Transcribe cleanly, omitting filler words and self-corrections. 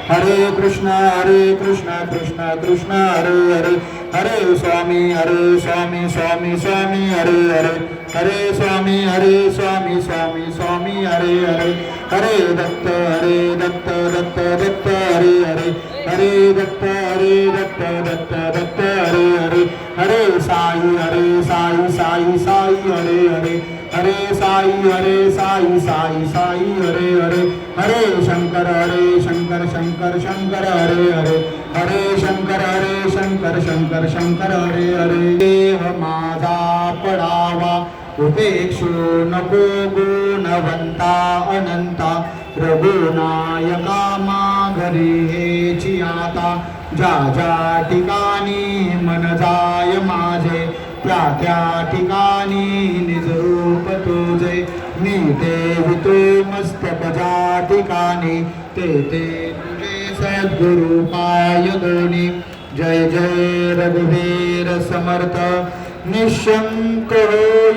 हरे कृष्ण कृष्ण कृष्ण हरे हरे हरे स्वामी स्वामी स्वामी हरे हरे हरे स्वामी स्वामी स्वामी हरे हरे हरे दत्त दत्त दत्त हरे हरे हरे दत्त दत्त हरे हरे हरे साई साई हरे हरे हरे साई साई हरे हरे हरे शंकर शंकर हरे हरे हरे शंकर शंकर हरे हरे देह माझा पडावा उपेक्षो नको गुणवंता अनंता रघुनायका माघरी हेची आता ज्या ज्या ठिकाणी मन जाय माझे त्या त्या ठिकाणी निज रूप तुझे मी ठेवितो मस्तक ज्या ठिकाणी ते तुझे सद्गुरु पाय दोनी जय जय रघुवीर समर्थ निशंक होई